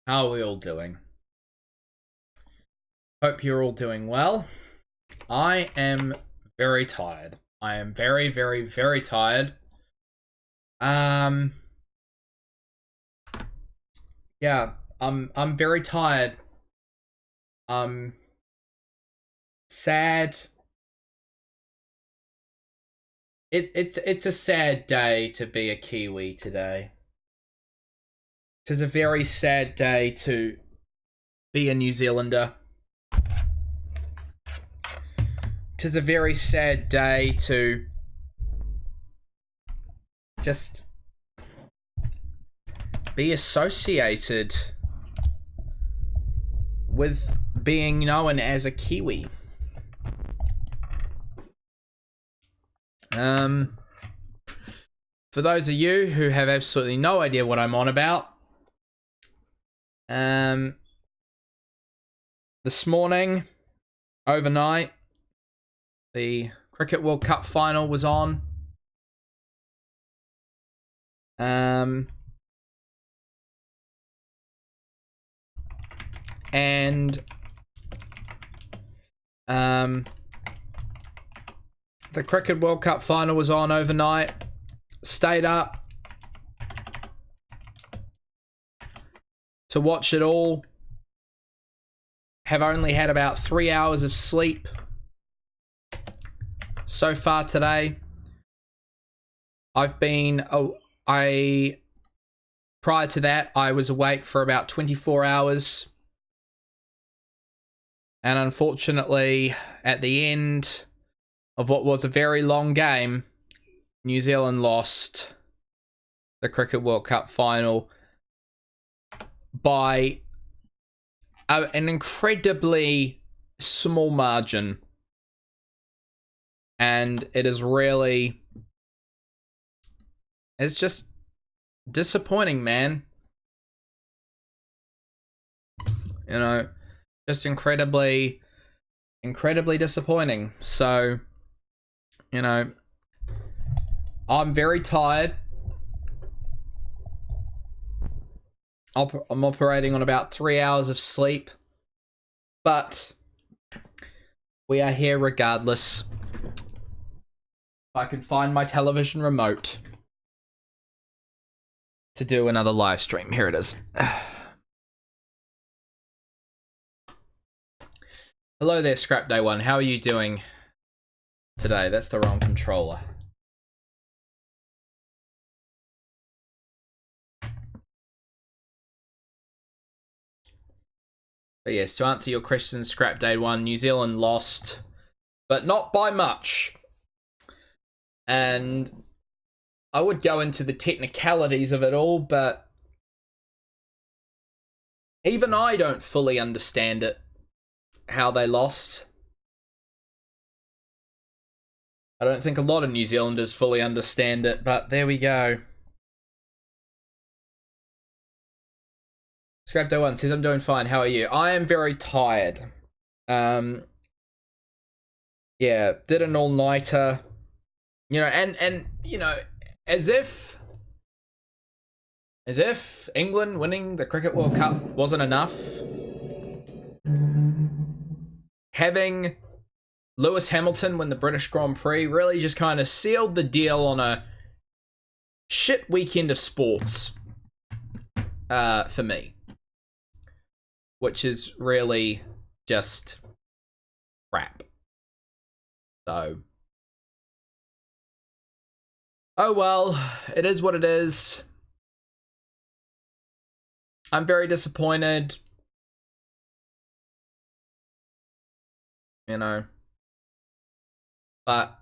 How are we all doing? Hope you're all doing well. I am very tired. I am very, very, very tired. Um, yeah, I'm very tired. I'm sad. It's a sad day to be a Kiwi today. It is a very sad day to be a New Zealander. It is a very sad day to just be associated with being known as a Kiwi. For those of you who have absolutely no idea what I'm on about, this morning, overnight, the Cricket World Cup final was on. And the Cricket World Cup final was on overnight. Stayed up to watch it all. Have only had about 3 hours of sleep so far today. Prior to that, I was awake for about 24 hours. And unfortunately, at the end of what was a very long game, New Zealand lost the Cricket World Cup final by an incredibly small margin. And it's just disappointing, man. You know, just incredibly disappointing. So, you know, I'm very tired. I'm operating on about 3 hours of sleep, but we are here regardless. If I can find my television remote to do another live stream. Here it is. Hello there, Scrap Day 1. How are you doing today? That's the wrong controller. But yes, to answer your question, Scrap Day 1, New Zealand lost, but not by much. And I would go into the technicalities of it all, but even I don't fully understand it, how they lost. I don't think a lot of New Zealanders fully understand it, but there we go. Scrapdo1 says, I'm doing fine, how are you? I am very tired. Yeah, did an all-nighter. You know, and you know, as if England winning the Cricket World Cup wasn't enough, having Lewis Hamilton win the British Grand Prix really just kind of sealed the deal on a shit weekend of sports for me, which is really just crap. So, oh well, it is what it is. I'm very disappointed. You know. But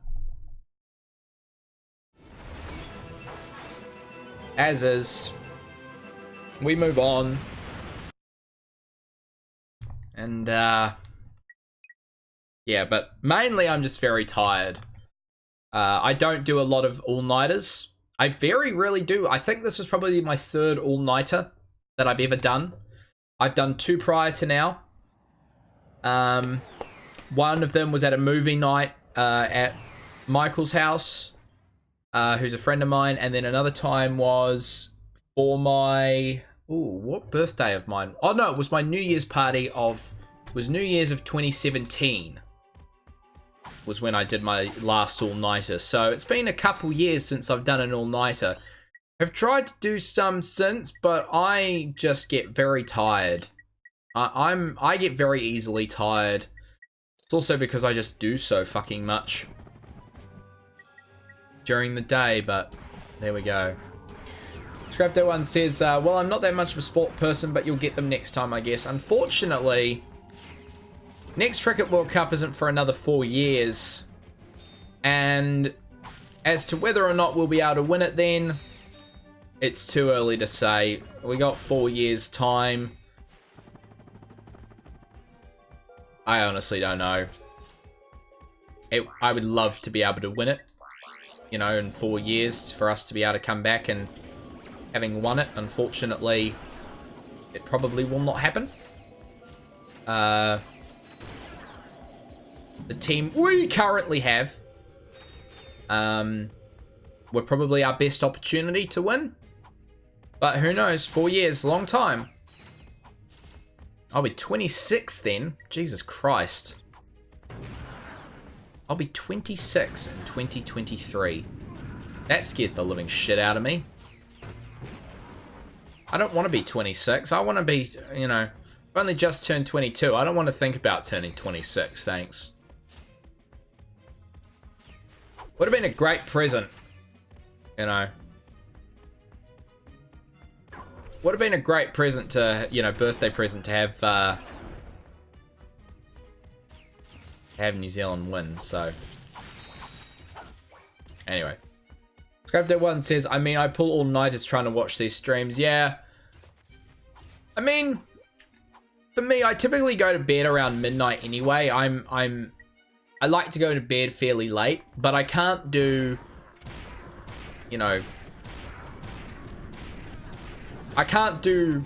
as is, we move on. And yeah, but mainly I'm just very tired. I don't do a lot of all-nighters. I very rarely do. I think this is probably my third all-nighter that I've ever done. I've done 2 prior to now. One of them was at a movie night at Michael's house, who's a friend of mine, and then another time was for my Ooh, what birthday of mine? Oh no, it was my New Year's party of... It was New Year's of 2017. Was when I did my last all-nighter. So it's been a couple years since I've done an all-nighter. I've tried to do some since, but I just get very tired. I get very easily tired. It's also because I just do so fucking much during the day, but there we go. Scrapto1 says, well, I'm not that much of a sport person, but you'll get them next time, I guess. Unfortunately, next Cricket World Cup isn't for another 4 years. And as to whether or not we'll be able to win it then, it's too early to say. We got 4 years' time. I honestly don't know. I would love to be able to win it, you know, in 4 years for us to be able to come back and having won it. Unfortunately, it probably will not happen. The team we currently have, we're probably our best opportunity to win. But who knows? 4 years, long time. I'll be 26 then. Jesus Christ. I'll be 26 in 2023. That scares the living shit out of me. I don't want to be 26. I want to be, you know, I've only just turned 22. I don't want to think about turning 26, thanks. Would have been a great present, you know. Would have been a great present to, you know, birthday present to have New Zealand win, so. Anyway. Scrapdo1 says, I mean, I pull all-nighters trying to watch these streams. Yeah. I mean, for me, I typically go to bed around midnight anyway. I like to go to bed fairly late, but I can't do, you know, I can't do,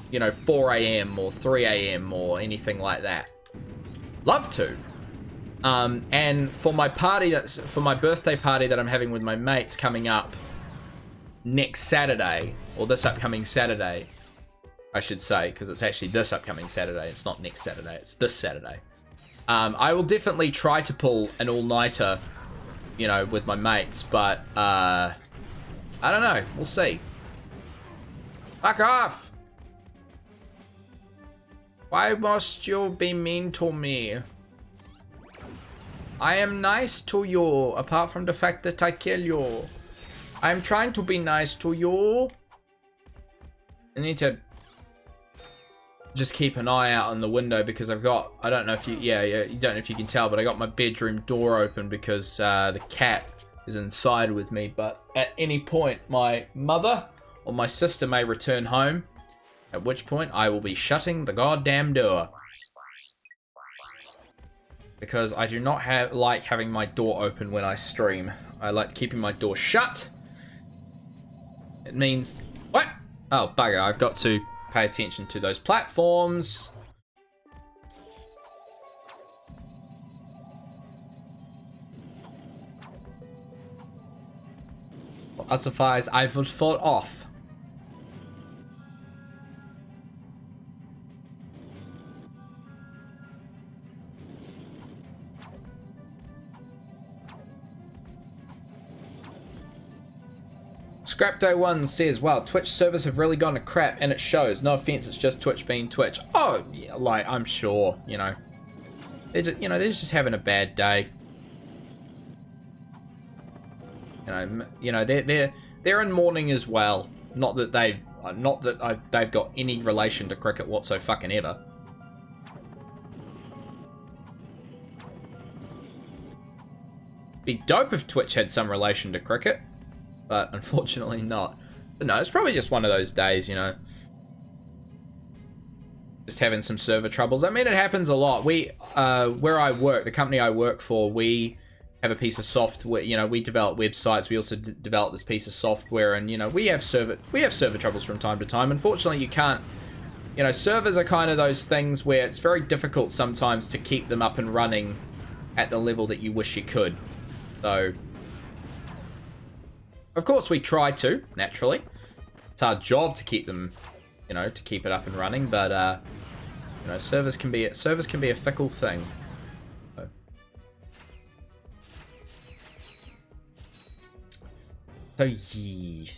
you know, 4 a.m. or 3 a.m. or anything like that. Love to. And for my birthday party that I'm having with my mates coming up next Saturday, or this upcoming Saturday, I should say, because it's actually this upcoming Saturday. It's not next Saturday. It's this Saturday. I will definitely try to pull an all-nighter, you know, with my mates, but, I don't know. We'll see. Fuck off! Why must you be mean to me? I am nice to you, apart from the fact that I kill you. I'm trying to be nice to you. I need to just keep an eye out on the window because I've got, I don't know if you, you don't know if you can tell, but I got my bedroom door open because the cat is inside with me. But at any point, my mother or my sister may return home, at which point I will be shutting the goddamn door. Because I do not like having my door open when I stream. I like keeping my door shut. It means... What? Oh, bugger. I've got to pay attention to those platforms. Ossifies, I will fall off. Scrapdo1 says, wow, Twitch servers have really gone to crap, and it shows. No offense, it's just Twitch being Twitch. Oh, yeah, like, I'm sure, you know. They're just having a bad day. You know, they're in mourning as well. Not that they've got any relation to cricket whatsoever fucking ever. Be dope if Twitch had some relation to cricket. But unfortunately not. But no, it's probably just one of those days, you know. Just having some server troubles. I mean, it happens a lot. We, where I work, the company I work for, we have a piece of software, you know, we develop websites. We also develop this piece of software, and, you know, we have server troubles from time to time. Unfortunately, you can't, you know, servers are kind of those things where it's very difficult sometimes to keep them up and running at the level that you wish you could. So... Of course, we try to, naturally. it's our job to keep them, you know, to keep it up and running. But you know, servers can be a fickle thing. So yeah.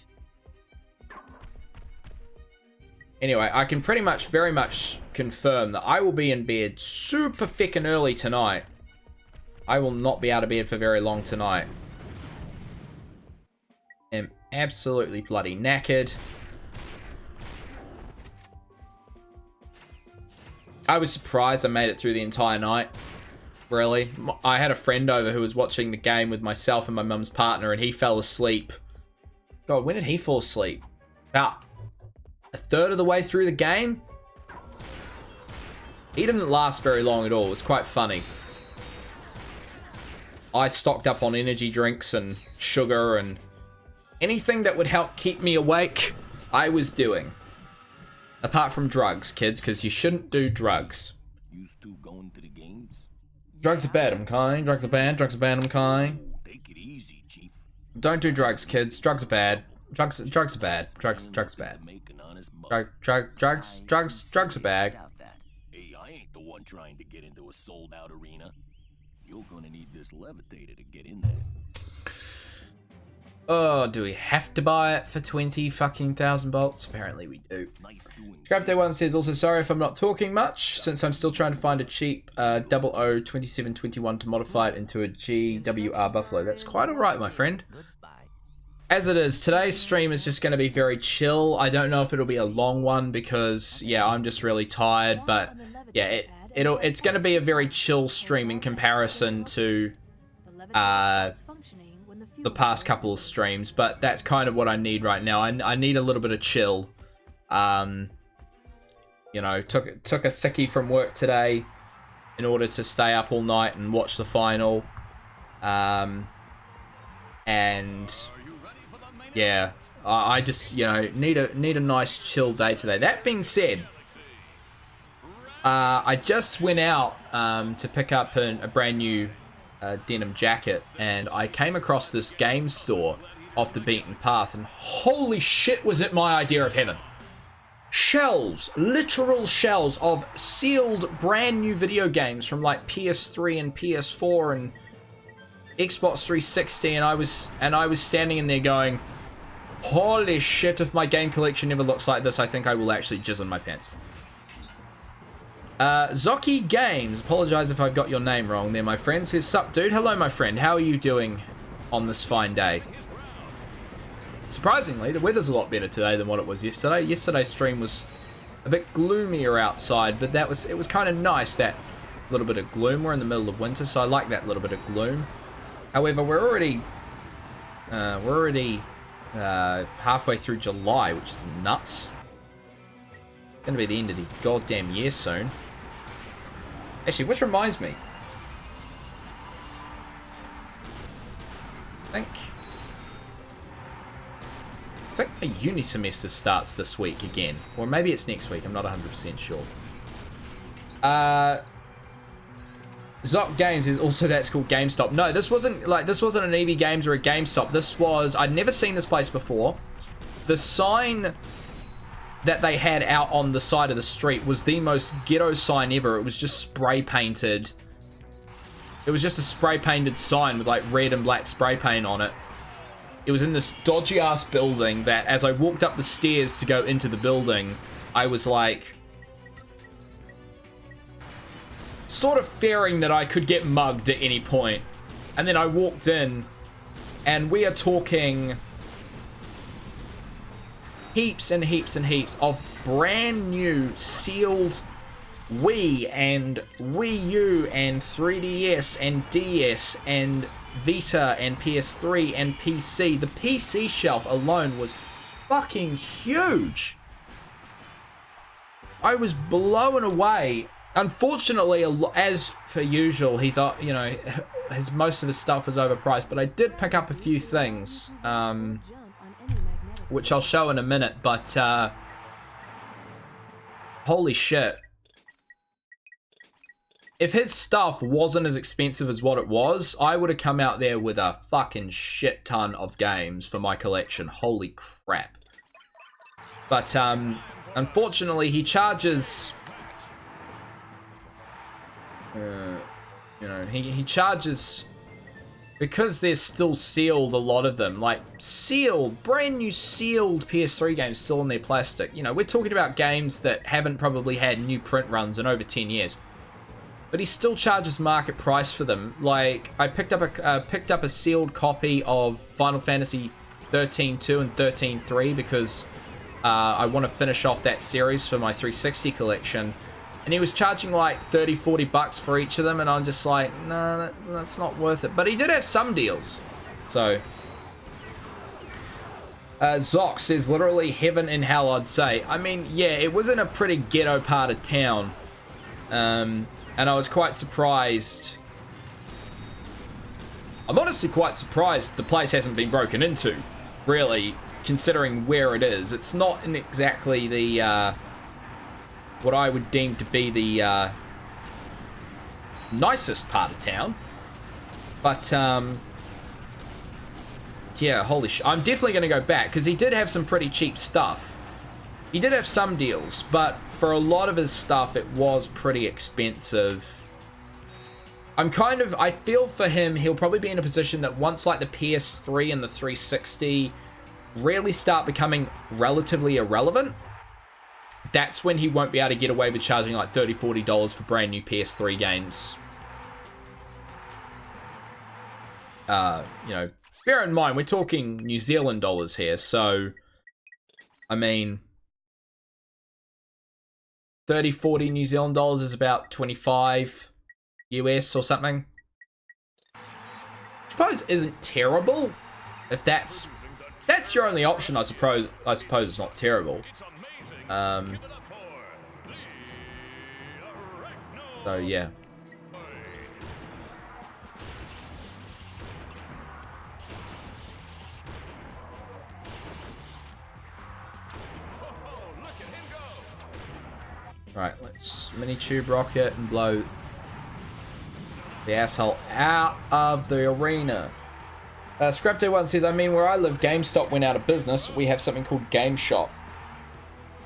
Anyway, I can very much confirm that I will be in bed super feckin' early tonight. I will not be out of bed for very long tonight. I'm absolutely bloody knackered. I was surprised I made it through the entire night. Really. I had a friend over who was watching the game with myself and my mum's partner, and he fell asleep. God, when did he fall asleep? About a third of the way through the game? He didn't last very long at all. It was quite funny. I stocked up on energy drinks and sugar and anything that would help keep me awake, I was doing. Apart from drugs, kids, because you shouldn't do drugs. You still going to the games? Drugs are bad, I'm kind. Drugs are bad, drugs are bad, I'm kind. Take it easy, Chief. Don't do drugs, kids. Drugs are bad. Drugs are bad. Drugs are bad. Drugs are bad. Hey, I ain't the one trying to get into a sold-out arena. You're gonna need this levitator to get in there. Oh, do we have to buy it for 20 fucking thousand bolts? Apparently we do. Scrapday1 says, also sorry if I'm not talking much, since I'm still trying to find a cheap 002721 to modify it into a GWR Buffalo. That's quite alright, my friend. As it is, today's stream is just going to be very chill. I don't know if it'll be a long one because, yeah, I'm just really tired. But, yeah, it's going to be a very chill stream in comparison to the past couple of streams. But that's kind of what I need right now. I need a little bit of chill. You know, took a sickie from work today in order to stay up all night and watch the final. And yeah, I just, you know, need a nice chill day today. That being said, I just went out to pick up a brand new denim jacket, and I came across this game store off the beaten path, and holy shit, was it my idea of heaven. Shelves, literal shelves of sealed brand new video games from like PS3 and PS4 and Xbox 360, and I was standing in there going, holy shit, if my game collection ever looks like this, I think I will actually jizz in my pants. Zoki Games, apologize if I've got your name wrong there, my friend, says, sup dude, hello my friend, how are you doing on this fine day? Surprisingly, the weather's a lot better today than what it was yesterday. Yesterday's stream was a bit gloomier outside, but it was kind of nice, that little bit of gloom. We're in the middle of winter, so I like that little bit of gloom. However, we're already halfway through July, which is nuts. It's gonna be the end of the goddamn year soon. Actually, which reminds me, I think my uni semester starts this week again, or maybe it's next week. I'm not 100% sure. Zoc Games is also, that's called GameStop. No, this wasn't an EB Games or a GameStop. This was, I'd never seen this place before. The sign that they had out on the side of the street was the most ghetto sign ever. It was just spray painted. It was just a spray painted sign with like red and black spray paint on it. It was in this dodgy ass building that as I walked up the stairs to go into the building, I was like, sort of fearing that I could get mugged at any point. And then I walked in, and we are talking heaps and heaps and heaps of brand new sealed Wii and Wii U and 3DS and DS and Vita and PS3 and PC. The PC shelf alone was fucking huge. I was blown away. Unfortunately, as per usual, he's, you know, most of his stuff is overpriced, but I did pick up a few things, which I'll show in a minute, but holy shit. If his stuff wasn't as expensive as what it was, I would have come out there with a fucking shit ton of games for my collection. Holy crap. But unfortunately, he charges. He charges because they're still sealed. A lot of them, like sealed, brand new sealed PS3 games, still in their plastic. We're talking about games that haven't probably had new print runs in over 10 years. But he still charges market price for them. Like, I picked up a sealed copy of Final Fantasy 13-2 and 13-3 because I want to finish off that series for my 360 collection. And he was charging like 30, 40 bucks for each of them, and I'm just like, no, that's not worth it. But he did have some deals. So, Zox says, literally heaven and hell, I'd say. I mean, yeah, it was in a pretty ghetto part of town. And I was quite surprised. I'm honestly quite surprised the place hasn't been broken into, really, considering where it is. It's not in exactly the, what I would deem to be the, nicest part of town. But, yeah, holy shit. I'm definitely going to go back, because he did have some pretty cheap stuff. He did have some deals, but for a lot of his stuff, it was pretty expensive. I feel for him, he'll probably be in a position that once, like, the PS3 and the 360 really start becoming relatively irrelevant, that's when he won't be able to get away with charging, like, $30, $40 for brand new PS3 games. Bear in mind, we're talking New Zealand dollars here, so, I mean, 30, 40 New Zealand dollars is about 25 US or something. I suppose isn't terrible. If that's your only option, I suppose it's not terrible. So yeah. Right, let's mini tube rocket and blow the asshole out of the arena. Scrapto1 says, I mean, where I live, GameStop went out of business. We have something called Game Shop.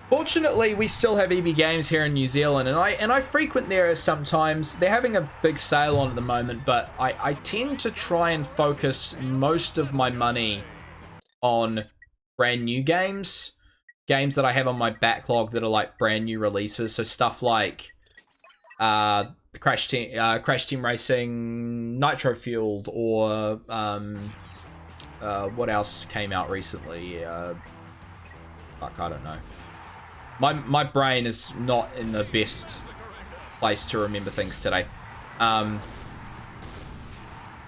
Fortunately, we still have EB Games here in New Zealand, and I frequent there sometimes. They're having a big sale on at the moment, but I tend to try and focus most of my money on brand new games. Games that I have on my backlog that are like brand new releases. So stuff like Crash Team Racing, Nitro Fueled, or what else came out recently? Fuck, I don't know. My brain is not in the best place to remember things today.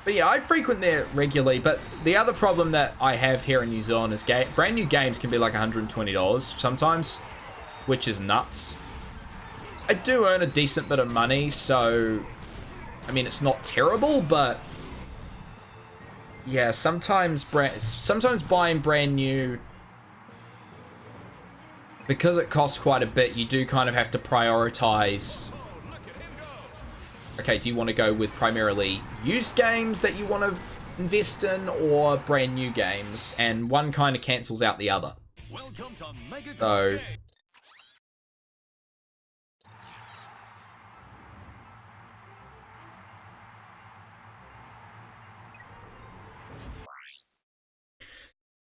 But yeah, I frequent there regularly, but the other problem that I have here in New Zealand is brand new games can be like $120 sometimes, which is nuts. I do earn a decent bit of money, so, I mean, it's not terrible, but yeah, sometimes buying brand new, because it costs quite a bit, you do kind of have to prioritize. Okay, do you want to go with primarily used games that you want to invest in, or brand new games? And one kind of cancels out the other. So,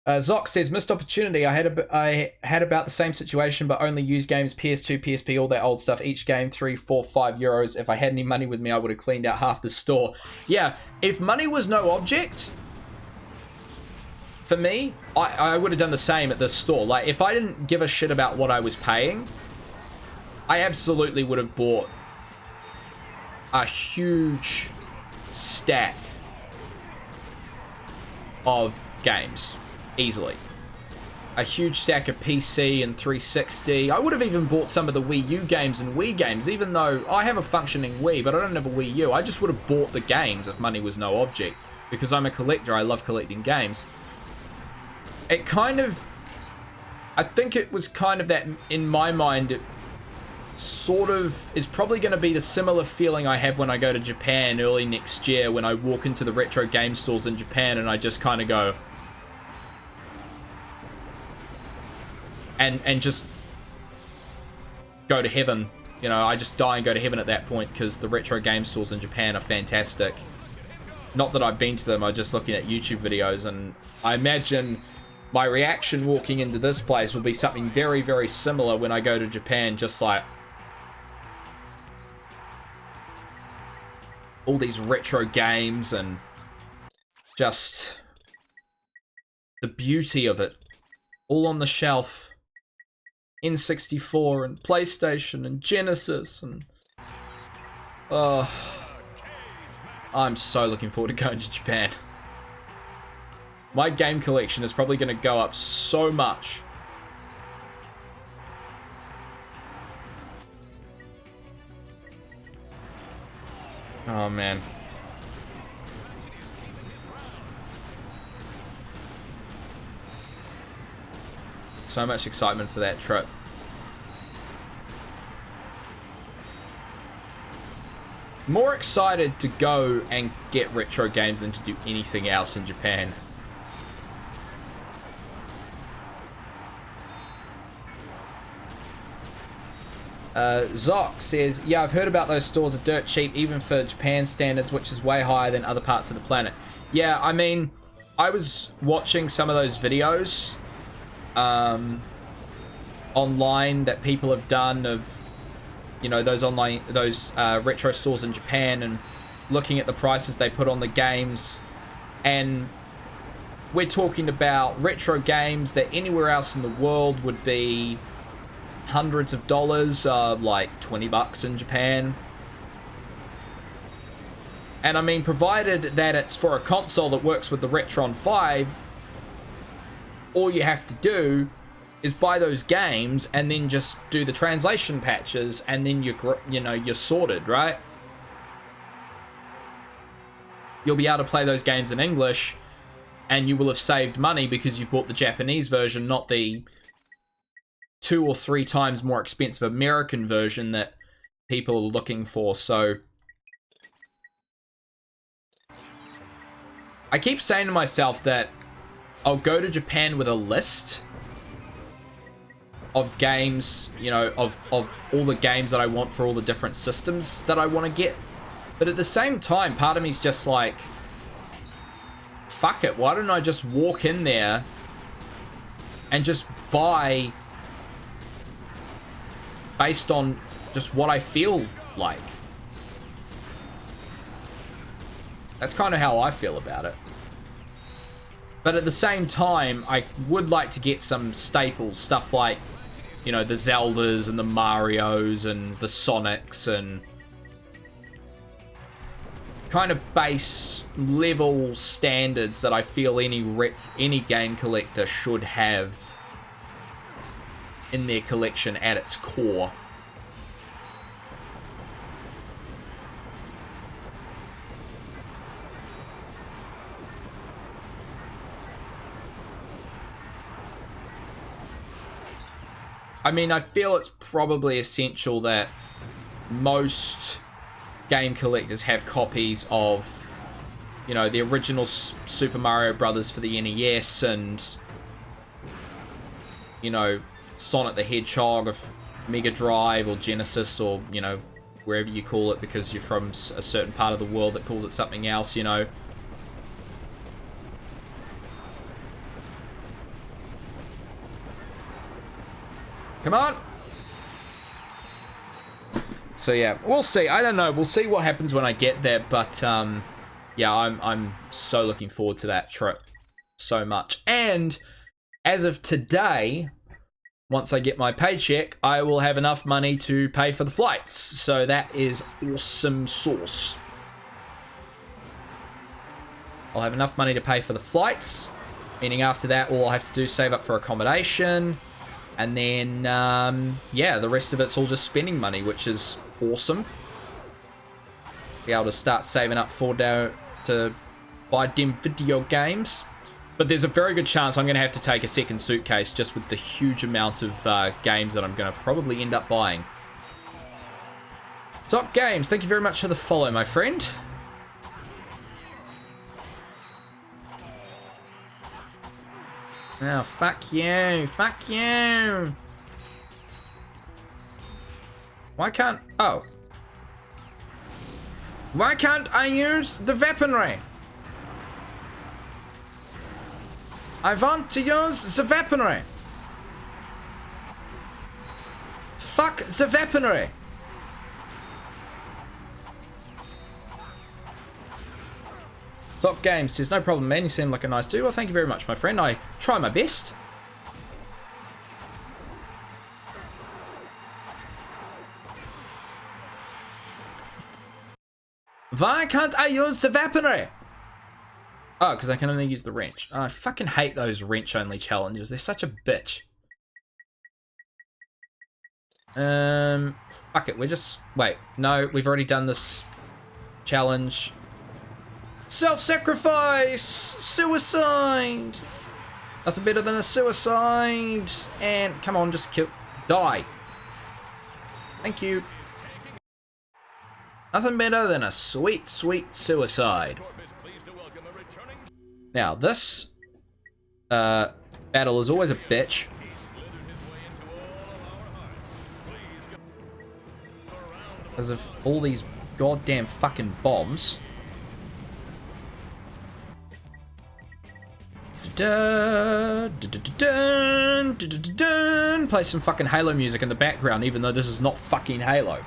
Zox says, missed opportunity. I had about the same situation, but only used games, PS2, PSP, all that old stuff. Each game, 3, 4, 5 euros. If I had any money with me, I would have cleaned out half the store. Yeah, if money was no object, for me, I would have done the same at this store. Like, if I didn't give a shit about what I was paying, I absolutely would have bought a huge stack of games. Easily. A huge stack of PC and 360. I would have even bought some of the Wii U games and Wii games, even though I have a functioning Wii, but I don't have a Wii U. I just would have bought the games if money was no object, because I'm a collector. I love collecting games. It kind of, I think it was kind of that, in my mind, it sort of is probably going to be the similar feeling I have when I go to Japan early next year, when I walk into the retro game stores in Japan and I just kind of go, and just go to heaven. You know, I just die and go to heaven at that point, because the retro game stores in Japan are fantastic. Not that I've been to them, I'm just looking at YouTube videos, and I imagine my reaction walking into this place will be something very, very similar when I go to Japan, just like all these retro games and just the beauty of it. All on the shelf. N64 and PlayStation and Genesis and... Oh, I'm so looking forward to going to Japan. My game collection is probably going to go up so much. Oh, man. So much excitement for that trip. More excited to go and get retro games than to do anything else in Japan. Zoc says, yeah, I've heard about those stores are dirt cheap, even for Japan standards, which is way higher than other parts of the planet. Yeah, I mean, I was watching some of those videos online that people have done of, you know, those retro stores in Japan, and looking at the prices they put on the games. And we're talking about retro games that anywhere else in the world would be hundreds of dollars, like $20 in Japan. And I mean, provided that it's for a console that works with the Retron 5, all you have to do is buy those games and then just do the translation patches, and then you're sorted, right? You'll be able to play those games in English, and you will have saved money because you've bought the Japanese version, not the 2 or 3 times more expensive American version that people are looking for. So I keep saying to myself that I'll go to Japan with a list of games, you know, of all the games that I want for all the different systems that I want to get. But at the same time, part of me's just like, fuck it, why don't I just walk in there and just buy based on just what I feel like. That's kind of how I feel about it. But at the same time, I would like to get some staples, stuff like, you know, the Zeldas and the Marios and the Sonics, and kind of base level standards that I feel any game collector should have in their collection at its core. I mean, I feel it's probably essential that most game collectors have copies of, you know, the original Super Mario Brothers for the NES, and, you know, Sonic the Hedgehog of Mega Drive or Genesis, or, you know, wherever you call it, because you're from a certain part of the world that calls it something else, you know. Come on! So yeah, we'll see. I don't know. We'll see what happens when I get there, but yeah, I'm so looking forward to that trip so much. And as of today, once I get my paycheck, I will have enough money to pay for the flights. So that is awesome sauce. I'll have enough money to pay for the flights, meaning after that, all I'll have to do is save up for accommodation. And then, yeah, the rest of it's all just spending money, which is awesome. Be able to start saving up to buy them video games. But there's a very good chance I'm going to have to take a second suitcase just with the huge amount of games that I'm going to probably end up buying. Top Games, thank you very much for the follow, my friend. Oh, fuck you. Fuck you. Why can't... Oh. Why can't I use the weaponry? I want to use the weaponry. Fuck the weaponry. Top Games says, no problem, man. You seem like a nice dude. Well, thank you very much, my friend. I try my best. Why can't I use the weaponry? Oh, because I can only use the wrench. Oh, I fucking hate those wrench-only challenges. They're such a bitch. Fuck it. We're just... Wait. No, we've already done this challenge. Self-sacrifice! Suicide! Nothing better than a suicide. And come on, just kill... Die. Thank you. Nothing better than a sweet, sweet suicide. Now, this battle is always a bitch. Because of all these goddamn fucking bombs. Play some fucking Halo music in the background, even though this is not fucking Halo.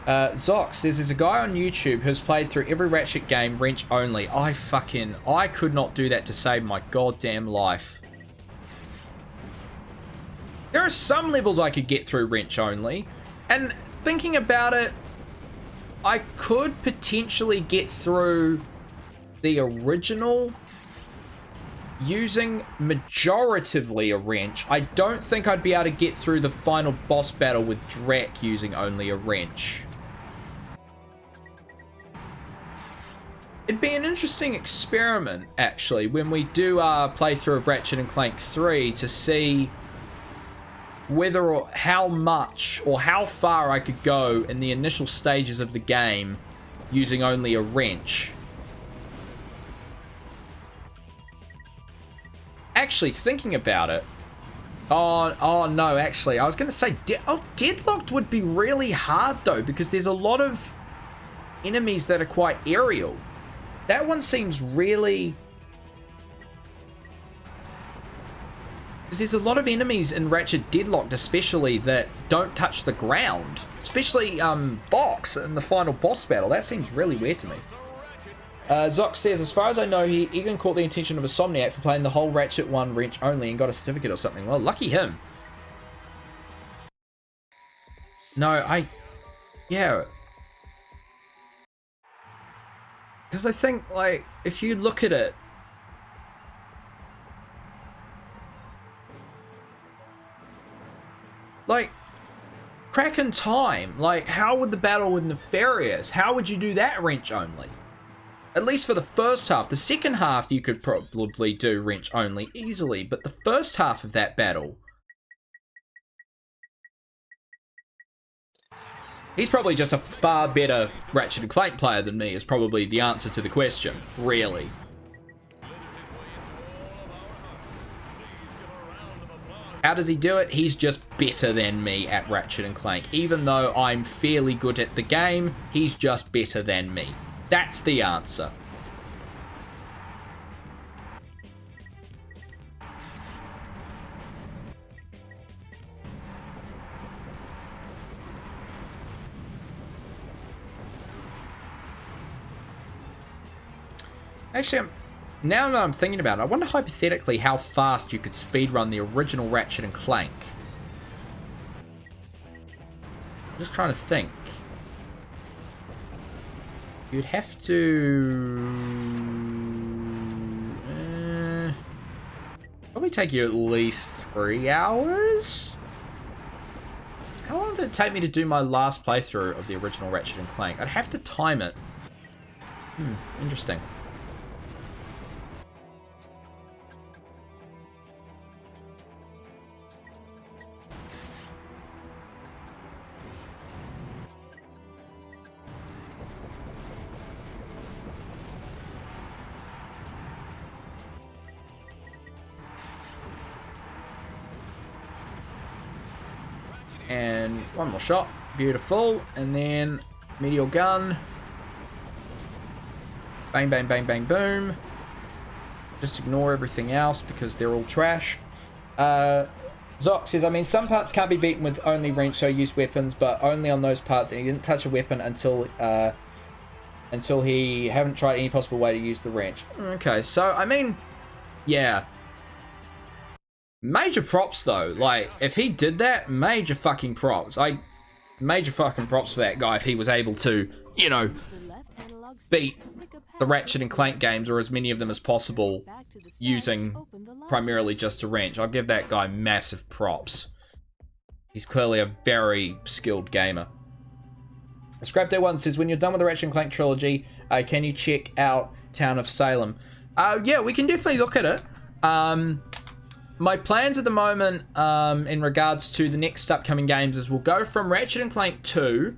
Zox says there's a guy on YouTube who's played through every Ratchet game wrench only. I could not do that to save my goddamn life. There are some levels I could get through wrench only, and thinking about it, I could potentially get through the original using majoritively a wrench. I don't think I'd be able to get through the final boss battle with Drac using only a wrench. It'd be an interesting experiment, actually, when we do our playthrough of Ratchet and Clank 3 to see whether or how much or how far I could go in the initial stages of the game using only a wrench. Actually, thinking about it, oh no, actually, I was going to say, Deadlocked would be really hard, though, because there's a lot of enemies that are quite aerial. That one seems really... Because there's a lot of enemies in Ratchet Deadlocked, especially, that don't touch the ground. Especially, Box in the final boss battle. That seems really weird to me. Zox says, as far as I know, he even caught the attention of Insomniac for playing the whole Ratchet 1 wrench only and got a certificate or something. Well, lucky him. No, yeah. Because I think, like, if you look at it, like, Crack in Time, like, how would the battle with Nefarious, how would you do that wrench only? At least for the first half. The second half you could probably do wrench only easily, but the first half of that battle... He's probably just a far better Ratchet and Clank player than me, is probably the answer to the question, really. How does he do it? He's just better than me at Ratchet and Clank. Even though I'm fairly good at the game, he's just better than me. That's the answer. Actually, now that I'm thinking about it, I wonder hypothetically how fast you could speedrun the original Ratchet and Clank. Just trying to think. You'd have to... probably take you at least 3 hours? How long did it take me to do my last playthrough of the original Ratchet and Clank? I'd have to time it. Interesting. And one more shot. Beautiful. And then meteor gun. Bang, bang, bang, bang, boom. Just ignore everything else because they're all trash. Zoc says, I mean, some parts can't be beaten with only wrench, so use weapons, but only on those parts, and he didn't touch a weapon until he haven't tried any possible way to use the wrench. Okay, so, I mean, yeah. Major props, though. Like, if he did that, major fucking props. Major fucking props for that guy if he was able to, you know, beat the Ratchet and Clank games, or as many of them as possible, using primarily just a wrench. I'll give that guy massive props. He's clearly a very skilled gamer. Scrap Day 1 says, when you're done with the Ratchet and Clank trilogy, can you check out Town of Salem? Yeah, we can definitely look at it. My plans at the moment, in regards to the next upcoming games, is we'll go from Ratchet and Clank 2,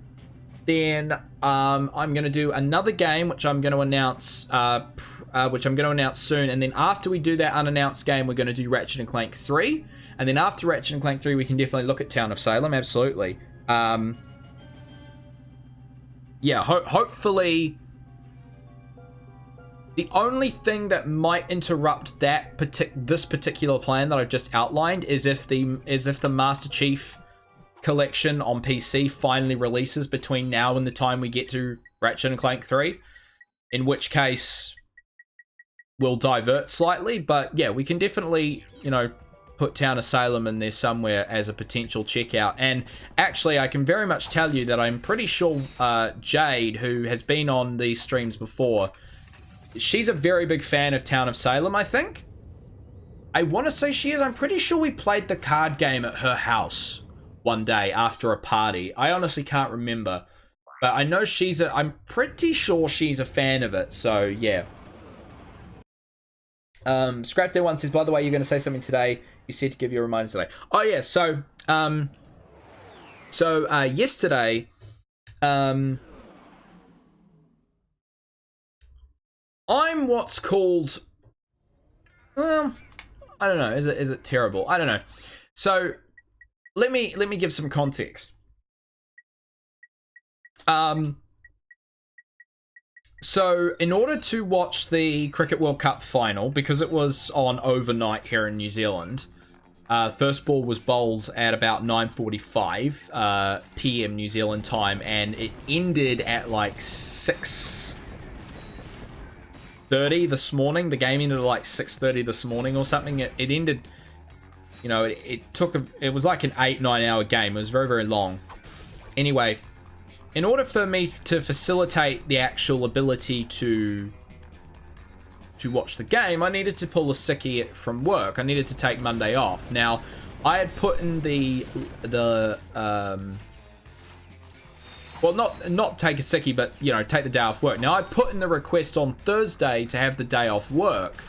then I'm going to do another game, which I'm going to announce soon, and then after we do that unannounced game, we're going to do Ratchet and Clank 3, and then after Ratchet and Clank 3, we can definitely look at Town of Salem, absolutely. Yeah, hopefully, the only thing that might interrupt this particular plan that I've just outlined is if the Master Chief Collection on PC finally releases between now and the time we get to Ratchet and Clank 3, in which case we'll divert slightly, but yeah, we can definitely, you know, put Town of Salem in there somewhere as a potential checkout. And actually, I can very much tell you that I'm pretty sure Jade, who has been on these streams before, she's a very big fan of Town of Salem, I think. I want to say she is. I'm pretty sure we played the card game at her house one day after a party. I honestly can't remember, but I know I'm pretty sure she's a fan of it, so yeah. Scrap Day 1 says, by the way, you're going to say something today. You said to give you a reminder today. Oh yeah, so yesterday, I'm what's called, I don't know, is it terrible? I don't know. So let me give some context. So in order to watch the Cricket World Cup final, because it was on overnight here in New Zealand, first ball was bowled at about 9:45 p.m. New Zealand time, and it ended at like 6:30 this morning. The game ended at like 6:30 this morning or something. It ended, you know, it was like an 8-9 hour game. It was very, very long. Anyway, in order for me to facilitate the actual ability to watch the game, I needed to pull a sickie from work. I needed to take Monday off. Now, I had put in well, not take a sickie, but, you know, take the day off work. Now, I put in the request on Thursday to have the day off work,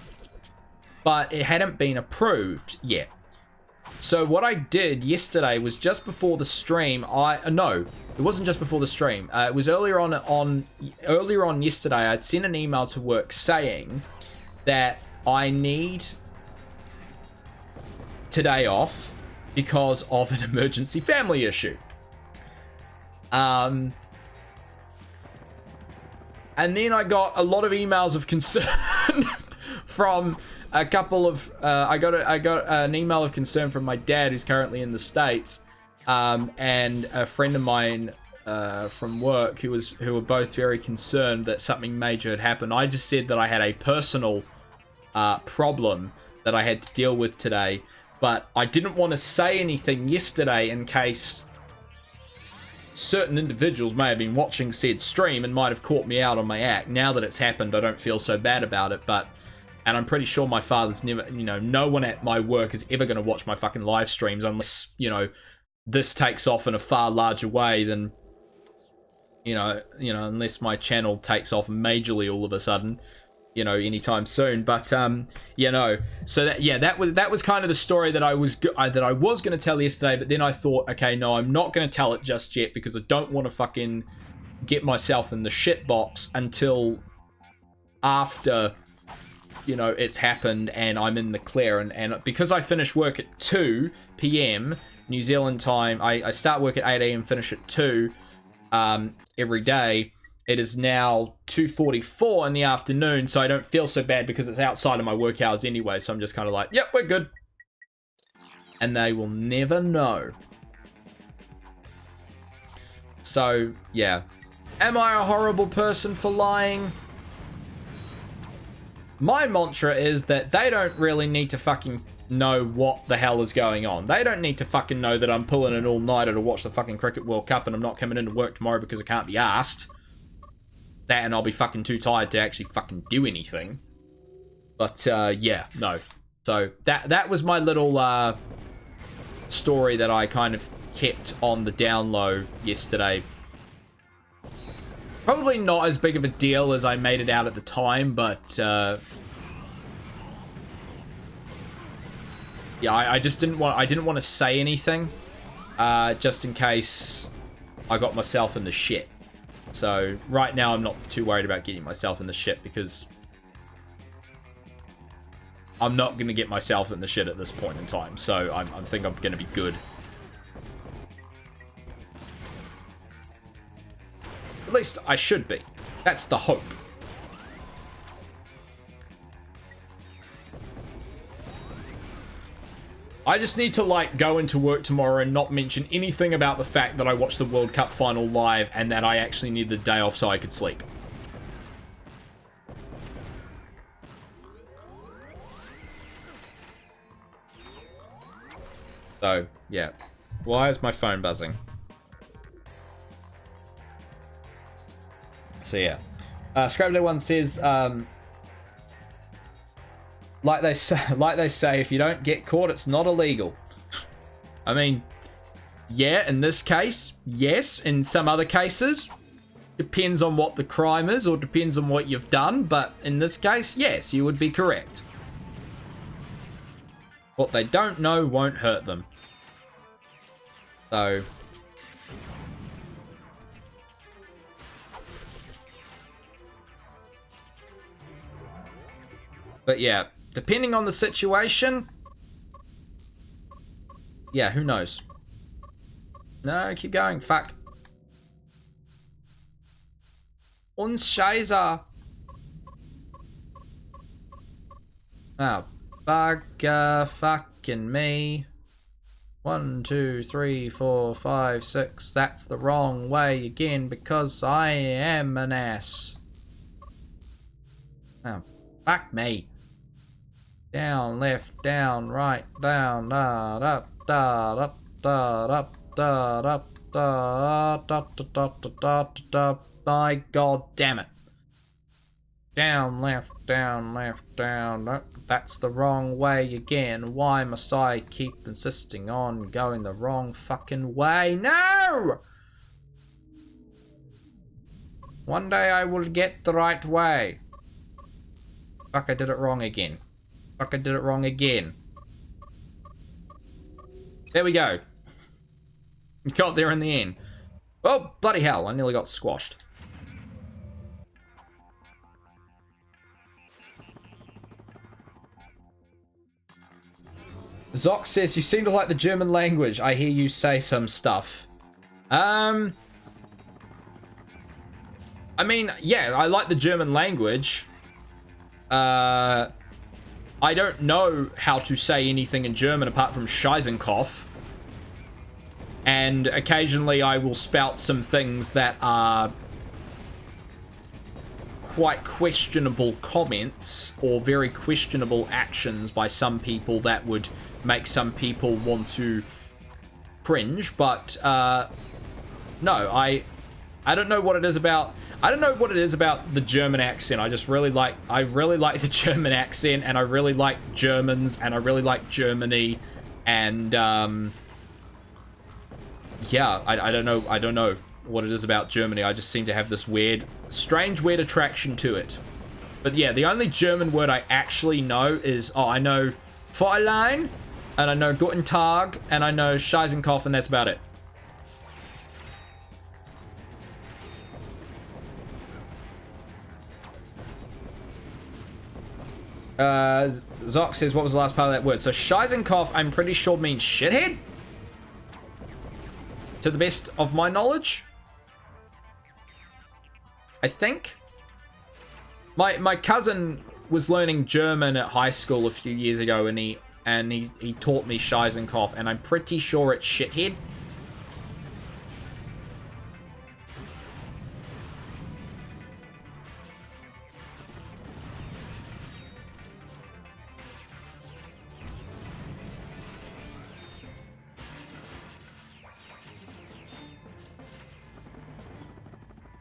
but it hadn't been approved yet. So what I did yesterday was just before the stream. No, it wasn't just before the stream. It was earlier on yesterday. I sent an email to work saying that I need today off because of an emergency family issue. And then I got a lot of emails of concern from a couple of I got an email of concern from my dad, who's currently in the States, and a friend of mine from work who were both very concerned that something major had happened. I just said that I had a personal problem that I had to deal with today, but I didn't want to say anything yesterday in case certain individuals may have been watching said stream and might have caught me out on my act. Now that it's happened, I don't feel so bad about it, and I'm pretty sure my father's never, you know, no one at my work is ever going to watch my fucking live streams unless, you know, this takes off in a far larger way than, you know, unless my channel takes off majorly all of a sudden, you know, anytime soon. But you know, so that was kind of the story that I was going to tell yesterday. But then I thought, okay, no, I'm not going to tell it just yet because I don't want to fucking get myself in the shit box until after, you know, it's happened and I'm in the clear. And because I finish work at 2 p.m. New Zealand time, I start work at 8 a.m, finish at 2 every day. It is now 2:44 in the afternoon, so I don't feel so bad because it's outside of my work hours anyway, so I'm just kind of like, yep, we're good. And they will never know. So, yeah. Am I a horrible person for lying? My mantra is that they don't really need to fucking know what the hell is going on. They don't need to fucking know that I'm pulling an all-nighter to watch the fucking Cricket World Cup and I'm not coming into work tomorrow because I can't be asked. That and I'll be fucking too tired to actually fucking do anything. But, yeah, no. So, that was my little, story that I kind of kept on the down low yesterday. Probably not as big of a deal as I made it out at the time, but yeah, I just didn't want to say anything just in case I got myself in the shit. So right now I'm not too worried about getting myself in the shit because I'm not going to get myself in the shit at this point in time. So I think I'm going to be good. At least I should be. That's the hope. I just need to, like, go into work tomorrow and not mention anything about the fact that I watched the World Cup final live and that I actually need the day off so I could sleep. So, yeah. Why is my phone buzzing? So, yeah. Scrapday One says, like they say, if you don't get caught, it's not illegal. I mean, yeah, in this case, yes. In some other cases, depends on what the crime is or depends on what you've done. But in this case, yes, you would be correct. What they don't know won't hurt them. So... But yeah, depending on the situation, yeah, who knows? No, keep going, fuck. Uns Scheiße. Oh, bugger fucking me. 1, 2, 3, 4, 5, 6. That's the wrong way again because I am an ass. Oh, fuck me. Down, left, down, right, down, da da da da da da da da da da da da da. My god damn it. Down, left, down, left, down. That's the wrong way again. Why must I keep insisting on going the wrong fucking way? No! One day I will get the right way. Fuck, I did it wrong again. Fuck, I did it wrong again. There we go. We got there in the end. Oh, bloody hell, I nearly got squashed. Zoc says, you seem to like the German language. I hear you say some stuff. I mean, yeah, I like the German language. I don't know how to say anything in German apart from Scheißenkopf. And occasionally I will spout some things that are quite questionable comments or very questionable actions by some people that would make some people want to cringe. But no, I don't know what it is about. I don't know what it is about the German accent. I really like the German accent, and I really like Germans, and I really like Germany, and yeah, I don't know what it is about Germany. I just seem to have this strange weird attraction to it. But yeah, the only German word I actually know is, I know Fräulein, and I know Guten Tag, and I know Scheißenkopf, and that's about it. Zoc says, what was the last part of that word? So Scheißenkopf, I'm pretty sure means shithead? to the best of my knowledge. I think. My cousin was learning German at high school a few years ago, and he taught me Scheißenkopf, and I'm pretty sure it's shithead.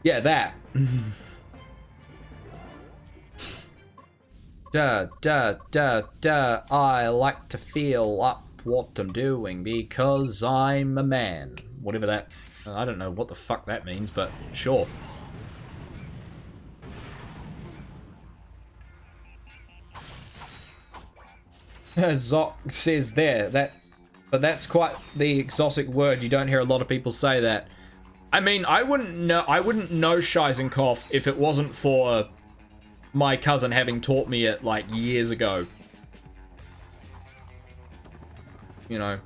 Yeah, that. I like to feel up what I'm doing because I'm a man. Whatever that... I don't know what the fuck that means, but sure. Zoc says there, but that's quite the exotic word. You don't hear a lot of people say that. I mean, I wouldn't know Scheißenkopf if it wasn't for my cousin having taught me it, like, years ago. You know.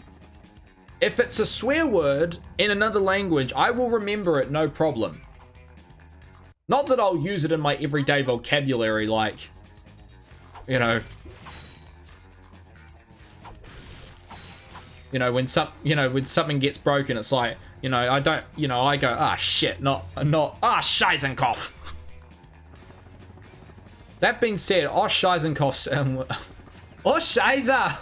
If it's a swear word in another language, I will remember it, no problem. Not that I'll use it in my everyday vocabulary, like, you know... when something gets broken, it's like, I don't, I go, ah, shit, Scheißenkopf. That being said, Scheißenkopf, Scheiße.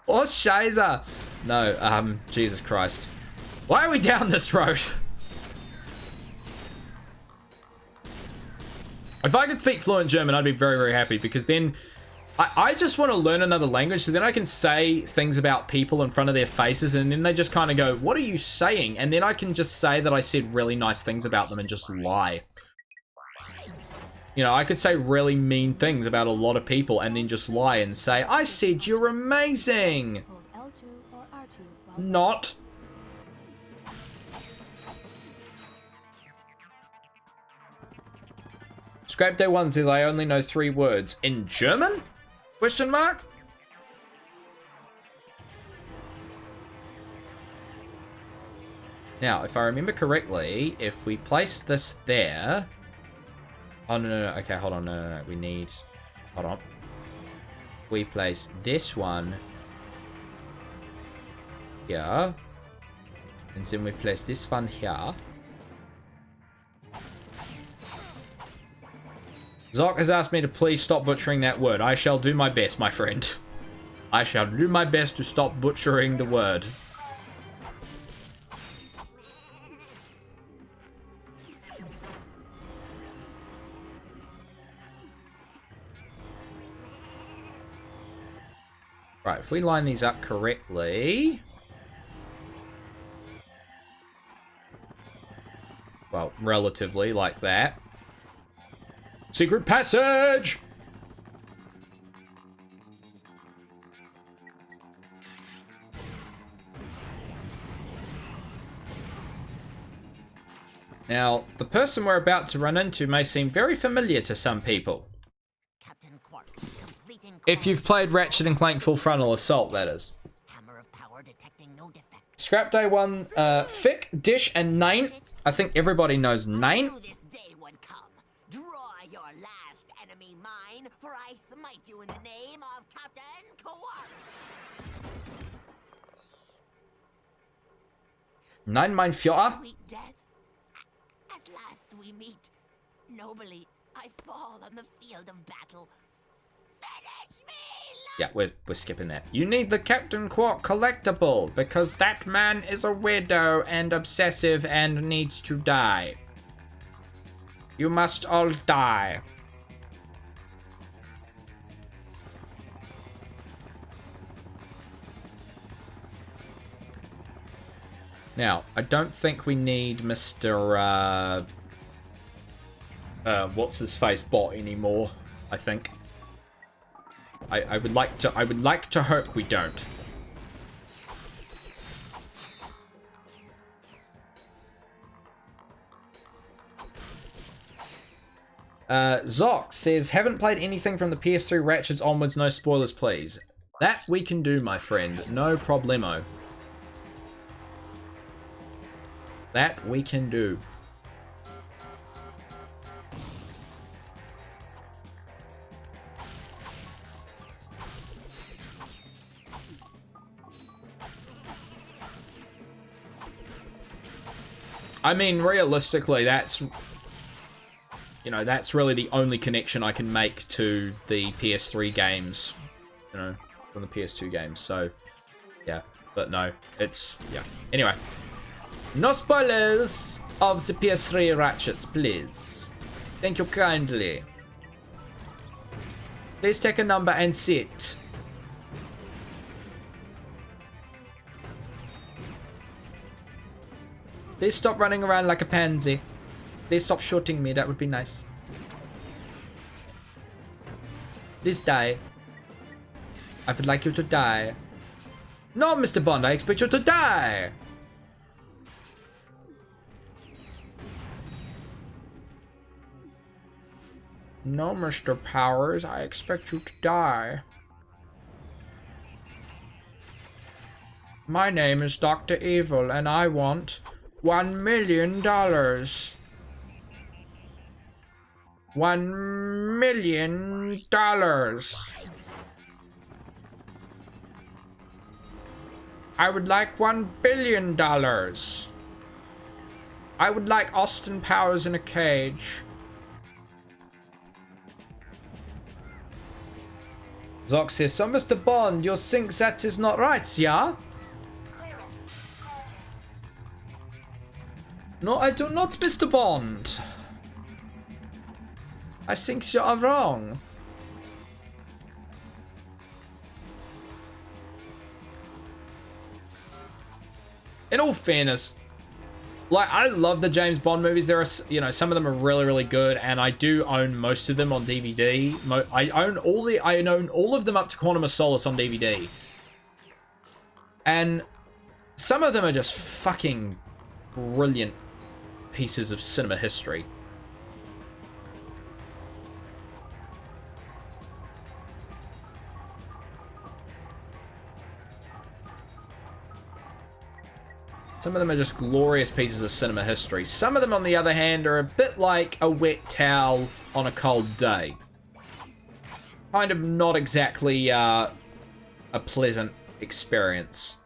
Scheiße. No, Jesus Christ. Why are we down this road? If I could speak fluent German, I'd be very, very happy, because then I just want to learn another language so then I can say things about people in front of their faces and then they just kind of go, what are you saying? And then I can just say that I said really nice things about them and just lie. I could say really mean things about a lot of people and then just lie and say, I said you're amazing. Not. Scrap Day 1 says, I only know 3 words. In German? Question mark? Now, if I remember correctly, if we place this there... Oh, no. Okay, hold on. No. We need... Hold on. We place this one here. And then we place this one here. Zoc has asked me to please stop butchering that word. I shall do my best, my friend. I shall do my best to stop butchering the word. Right, if we line these up correctly... Well, relatively, like that. Secret passage! Now, the person we're about to run into may seem very familiar to some people. If you've played Ratchet and Clank Full Frontal Assault, that is. Scrap Day 1, Fick, Dish, and Nine. I think everybody knows Nine. Nein, mein Führer. At last we meet. Nobly, I fall on the field of battle. Finish me! Yeah, we're skipping that. You need the Captain Quark collectible, because that man is a weirdo and obsessive and needs to die. You must all die. Now, I don't think we need Mr. What's his face bot anymore. I think. I would like to hope we don't. Zoc says, haven't played anything from the PS3 Ratchets onwards, no spoilers please. That we can do, my friend, no problemo. That we can do. I mean, realistically, that's, you know, that's really the only connection I can make to the PS3 games, you know, from the PS2 games. So, yeah, but no, it's, yeah. Anyway, no spoilers of the PS3 Ratchets, please. Thank you kindly. Please take a number and sit. Please stop running around like a pansy. Please stop shooting me, that would be nice. Please die. I would like you to die. No, Mr. Bond, I expect you to die. No, Mr. Powers, I expect you to die. My name is Dr. Evil, and I want $1 million. $1 million. I would like $1 billion. I would like Austin Powers in a cage. Zox says, so Mr. Bond, you think that is not right, yeah? No, I do not, Mr. Bond. I think you are wrong. In all fairness, like, I love the James Bond movies. There are, you know, some of them are really, really good, and I do own most of them on DVD. I own all of them up to Quantum of Solace on DVD. And some of them are just fucking brilliant pieces of cinema history. Some of them are just glorious pieces of cinema history. Some of them, on the other hand, are a bit like a wet towel on a cold day. Kind of not exactly a pleasant experience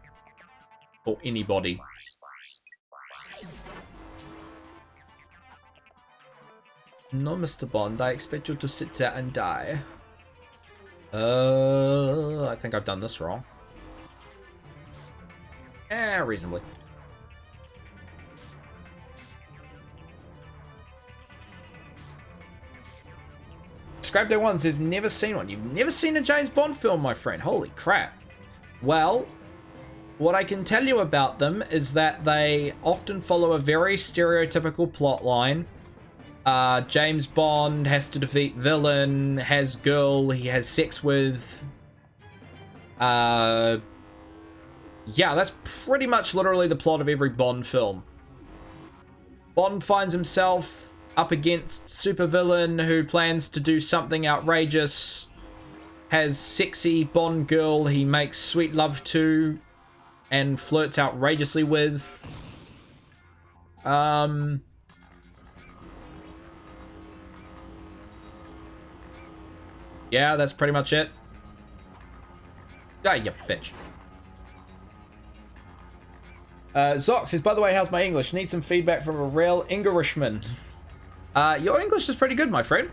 for anybody. No, Mr. Bond, I expect you to sit there and die. I think I've done this wrong. Reasonably. Scrap Day 1 says, never seen one. You've never seen a James Bond film, my friend. Holy crap. Well, what I can tell you about them is that they often follow a very stereotypical plot line. James Bond has to defeat villain, has girl he has sex with. Yeah, that's pretty much literally the plot of every Bond film. Bond finds himself up against supervillain who plans to do something outrageous, has sexy Bond girl he makes sweet love to and flirts outrageously with. Yeah, that's pretty much it. Ah, you bitch. Zox says, by the way, how's my English? Need some feedback from a real Englishman. Your English is pretty good, my friend.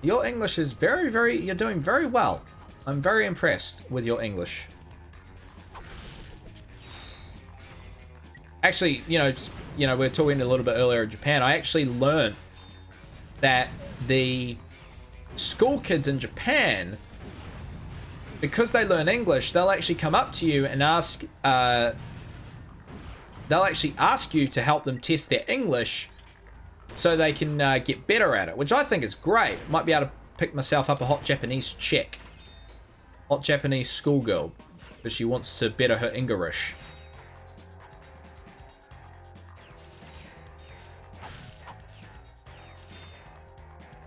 Your English is you're doing very well. I'm very impressed with your English. Actually, you know, we were talking a little bit earlier in Japan. I actually learned that the school kids in Japan, because they learn English, they'll actually come up to you and ask, they'll actually ask you to help them test their English so they can get better at it, which I think is great. Might be able to pick myself up a hot Japanese chick. Hot Japanese schoolgirl, because she wants to better her English.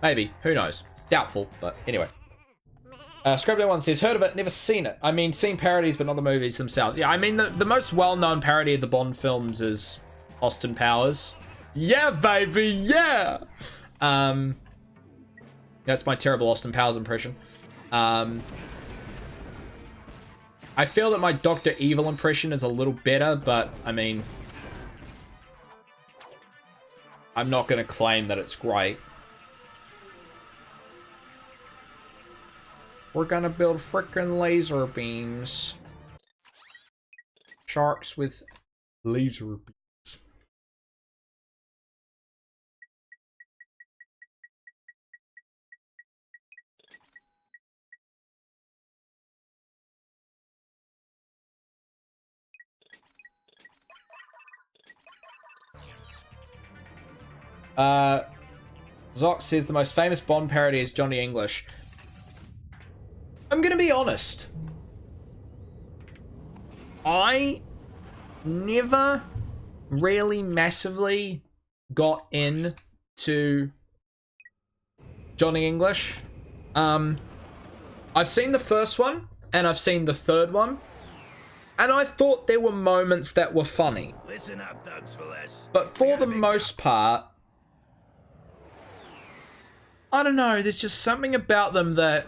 Maybe, who knows? Doubtful, but anyway. Scrubby1 says, heard of it, never seen it. I mean, seen parodies, but not the movies themselves. Yeah, I mean, the most well-known parody of the Bond films is Austin Powers. Yeah, baby, yeah! That's my terrible Austin Powers impression. I feel that my Dr. Evil impression is a little better, but, I mean, I'm not going to claim that it's great. We're gonna build frickin' laser beams. Sharks with laser beams. Zox says the most famous Bond parody is Johnny English. I'm gonna be honest. I never really massively got into Johnny English. I've seen the first one and I've seen the third one, and I thought there were moments that were funny. Listen up, thugs for less. But for the most part, I don't know, there's just something about them that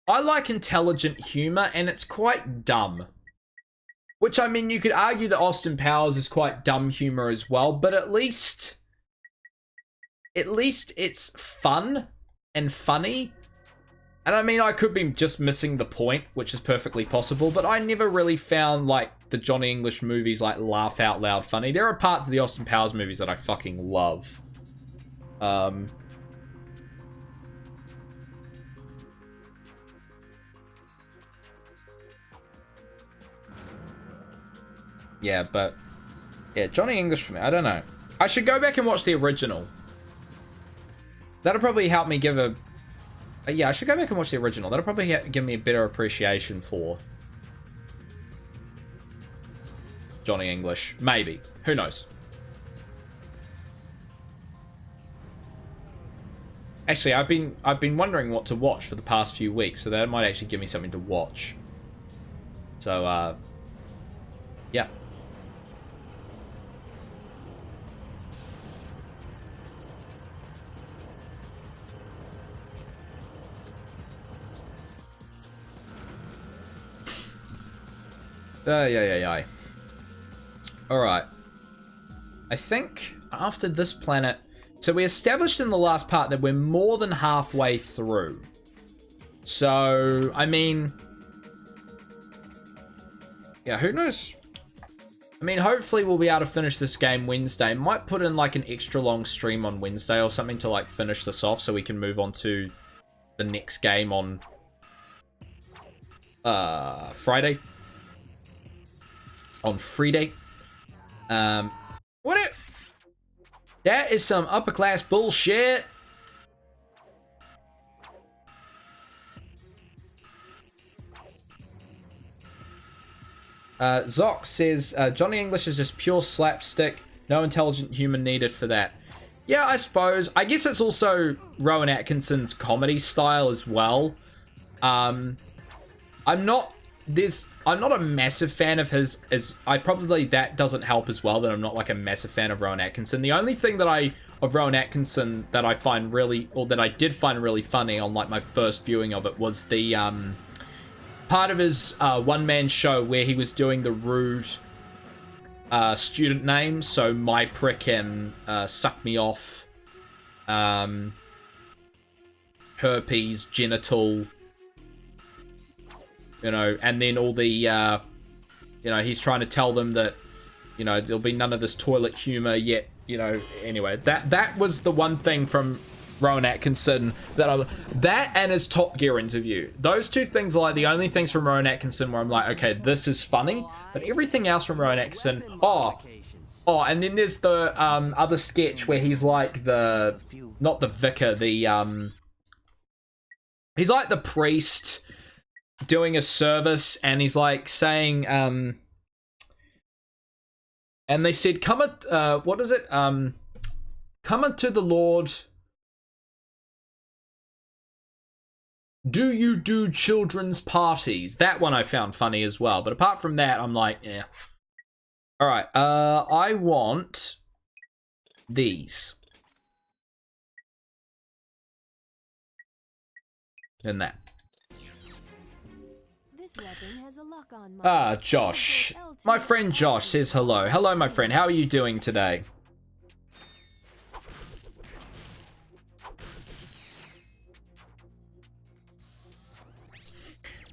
I like intelligent humor, and it's quite dumb. Which, I mean, you could argue that Austin Powers is quite dumb humor as well, but at least it's fun and funny. And I mean, I could be just missing the point, which is perfectly possible, but I never really found, like, the Johnny English movies, like, laugh out loud funny. There are parts of the Austin Powers movies that I fucking love. Yeah, but yeah, Johnny English for me, I don't know. I should go back and watch the original. That'll probably help me give a... Yeah, I should go back and watch the original. That'll probably give me a better appreciation for Johnny English. Maybe. Who knows? Actually, I've been wondering what to watch for the past few weeks, so that might actually give me something to watch. So, yeah. Yeah. Alright. I think after this planet... So we established in the last part that we're more than halfway through. So, I mean... Yeah, who knows? I mean, hopefully we'll be able to finish this game Wednesday. Might put in like an extra long stream on Wednesday or something to like finish this off so we can move on to the next game on Friday. On Friday. That is some upper class bullshit. Zoc says, Johnny English is just pure slapstick. No intelligent human needed for that. Yeah, I suppose. I guess it's also Rowan Atkinson's comedy style as well. I'm not a massive fan of his, that doesn't help as well, that I'm not like a massive fan of Rowan Atkinson. The only thing of Rowan Atkinson that I find really, or that I did find really funny on like my first viewing of it was the, part of his one-man show where he was doing the rude student names, so My Prick and Suck Me Off, Herpes, Genital, you know, and then all the, you know, he's trying to tell them that, you know, there'll be none of this toilet humor yet, you know, anyway, that was the one thing from Rowan Atkinson that and his Top Gear interview. Those two things are like the only things from Rowan Atkinson where I'm like, okay, this is funny, but everything else from Rowan Atkinson, and then there's the other sketch where he's like not the vicar, he's like the priest doing a service, and he's like saying, And they said, come what is it? Come unto the Lord. Do you do children's parties? That one I found funny as well. But apart from that, I'm like, yeah. All right. I want these. And that. Josh. My friend Josh says hello. Hello, my friend. How are you doing today?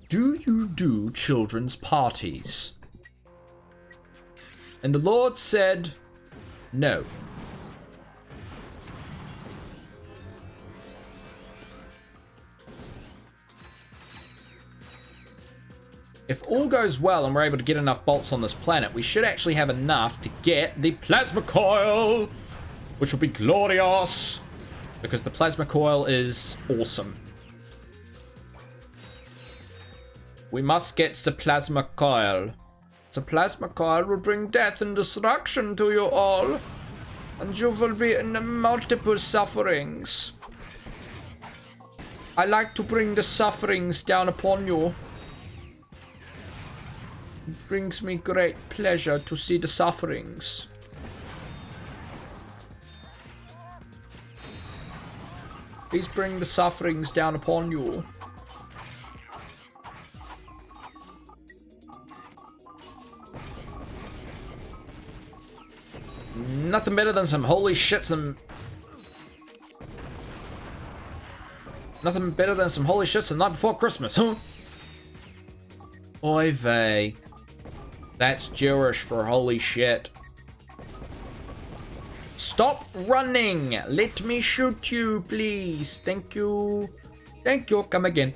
Do you do children's parties? And the Lord said, no. If all goes well and we're able to get enough bolts on this planet, we should actually have enough to get the plasma coil, which will be glorious, because the plasma coil is awesome. We must get the plasma coil. The plasma coil will bring death and destruction to you all, and you will be in multiple sufferings. I like to bring the sufferings down upon you. It brings me great pleasure to see the sufferings. Please bring the sufferings down upon you. Nothing better than some holy shit, Nothing better than some holy shits the night before Christmas, huh? Oy vey. That's Jewish for holy shit. Stop running! Let me shoot you, please. Thank you. Thank you. Come again.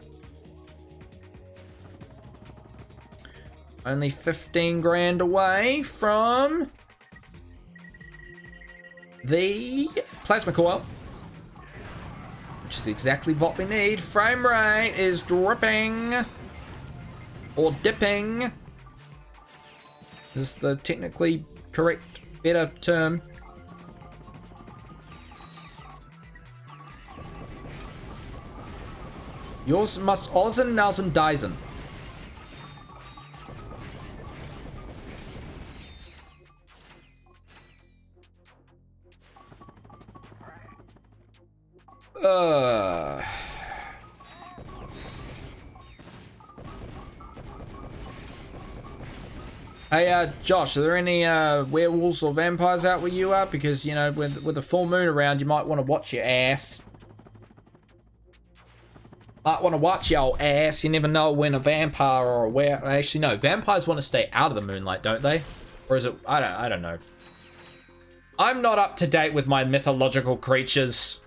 Only 15 grand away from the plasma coil, which is exactly what we need. Frame rate is dripping or dipping is the technically correct, better term. Yours must Ozen, Nelson, Dyson. Hey, Josh, are there any werewolves or vampires out where you are? Because, you know, with the full moon around, you might want to watch your ass. Might want to watch your ass. You never know when a vampire or a were... Actually, no. Vampires want to stay out of the moonlight, don't they? Or is it... I don't know. I'm not up to date with my mythological creatures.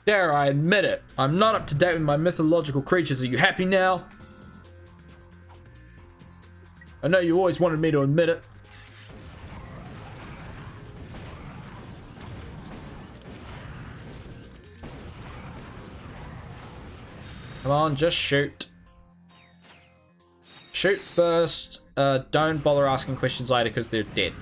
Dare I admit it. I'm not up to date with my mythological creatures. Are you happy now? I know you always wanted me to admit it. Come on, just shoot. Shoot first. Don't bother asking questions later because they're dead.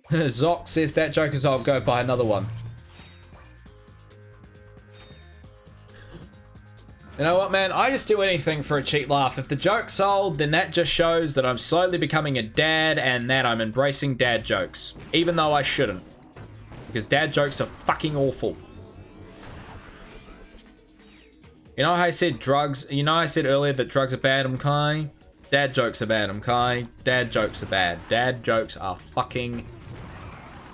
Zoc says that joke is I'll go buy another one. You know what, man? I just do anything for a cheap laugh. If the joke's sold, then that just shows that I'm slowly becoming a dad and that I'm embracing dad jokes. Even though I shouldn't. Because dad jokes are fucking awful. You know how I said drugs... You know how I said earlier that drugs are bad, okay? Dad jokes are bad, okay? Dad jokes are bad. Dad jokes are fucking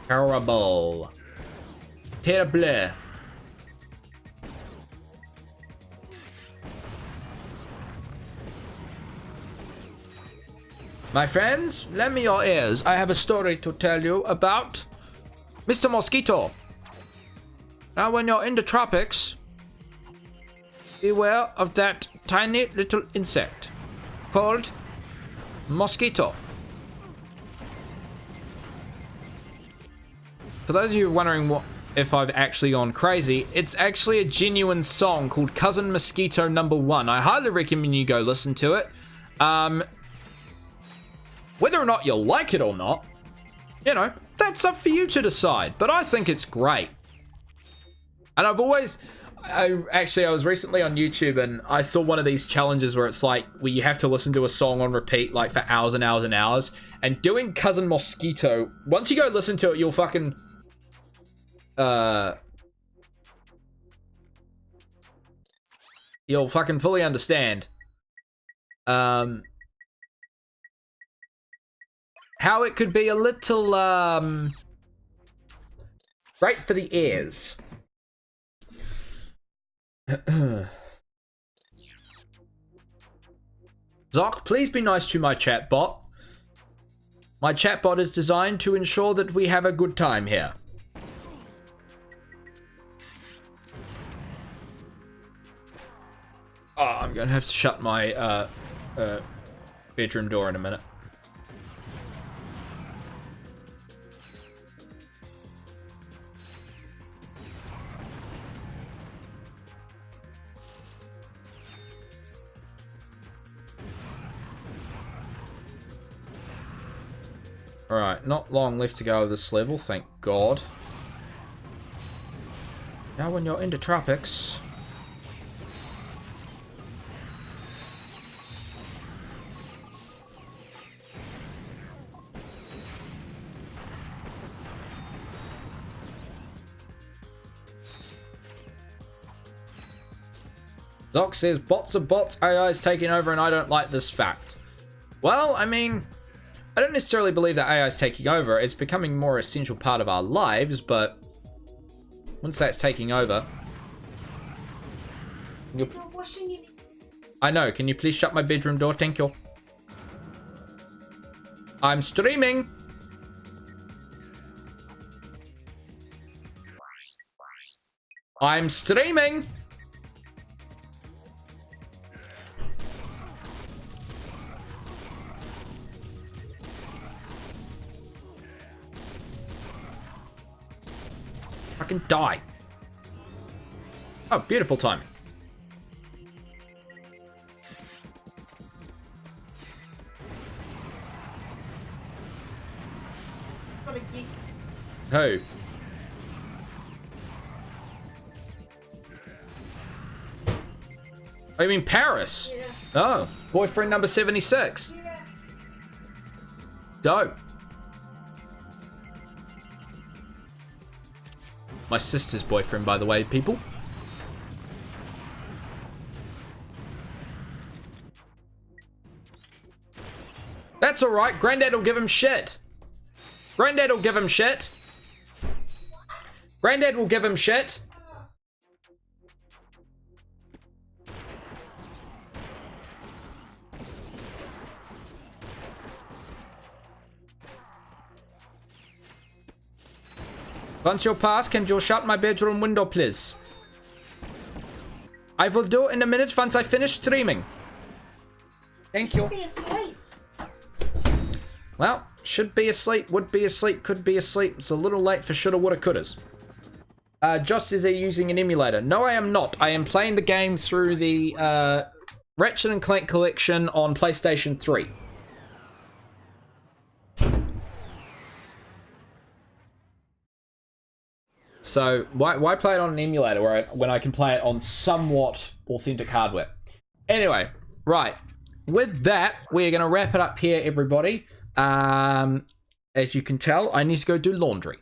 terrible. Terrible. My friends, lend me your ears. I have a story to tell you about Mr. Mosquito. Now, when you're in the tropics, beware of that tiny little insect called mosquito. For those of you wondering if I've actually gone crazy. It's actually a genuine song called Cousin Mosquito Number 1. I highly recommend you go listen to it. Whether or not you'll like it or not, you know, that's up for you to decide. But I think it's great. And I was recently on YouTube and I saw one of these challenges where it's like, where you have to listen to a song on repeat like for hours and hours and hours. And doing Cousin Mosquito, once you go listen to it, you'll fucking... you'll fucking fully understand. How it could be a little, great for the ears. Zoc, please be nice to my chatbot. My chatbot is designed to ensure that we have a good time here. Oh, I'm gonna have to shut my bedroom door in a minute. Alright, not long left to go of this level, thank God. Now when you're into tropics... Doc says, bots are bots, AI is taking over, and I don't like this fact. Well, I mean, I don't necessarily believe that AI is taking over. It's becoming a more essential part of our lives, but once that's taking over... I know, can you please shut my bedroom door? Thank you. I'm streaming! I'm streaming! Fucking die. Oh, beautiful timing. Who? Oh, you mean Paris? Yeah. Oh, boyfriend number 76. Yeah. Dope. My sister's boyfriend, by the way, people. That's alright, Granddad will give him shit. Granddad will give him shit. Granddad will give him shit. Once you pass, can you shut my bedroom window, please? I will do it in a minute once I finish streaming. Thank you. Be asleep. Well, should be asleep, would be asleep, could be asleep. It's a little late for shoulda, woulda, couldas. Josh says they're using an emulator. No, I am not. I am playing the game through the Ratchet and Clank collection on PlayStation 3. So why play it on an emulator when I can play it on somewhat authentic hardware? Anyway, right. With that, we're going to wrap it up here, everybody. As you can tell, I need to go do laundry.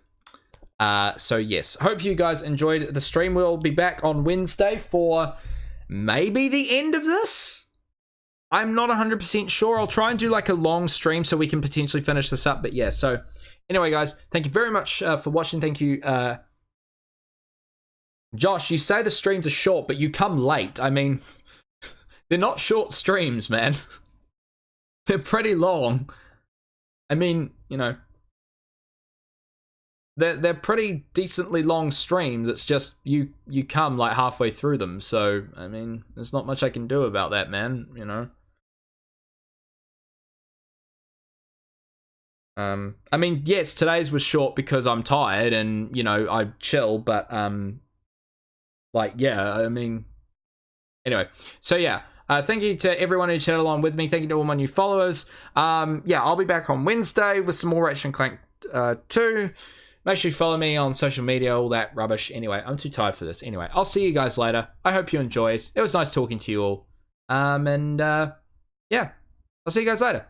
So yes, hope you guys enjoyed the stream. We'll be back on Wednesday for maybe the end of this. I'm not 100% sure. I'll try and do like a long stream so we can potentially finish this up. But yeah, so anyway, guys, thank you very much for watching. Thank you, Josh. You say the streams are short, but you come late. I mean, they're not short streams, man. They're pretty long. I mean, you know, they're pretty decently long streams. It's just you come like halfway through them. So, I mean, there's not much I can do about that, man, you know. I mean, yes, today's was short because I'm tired and, you know, I chill, but, like, yeah, I mean, anyway. So, yeah, thank you to everyone who chatted along with me. Thank you to all my new followers. Yeah, I'll be back on Wednesday with some more Ratchet and Clank 2. Make sure you follow me on social media, all that rubbish. Anyway, I'm too tired for this. Anyway, I'll see you guys later. I hope you enjoyed. It was nice talking to you all. Yeah, I'll see you guys later.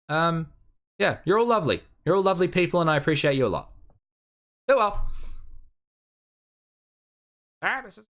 Yeah, you're all lovely. You're all lovely people, and I appreciate you a lot. Oh well. This is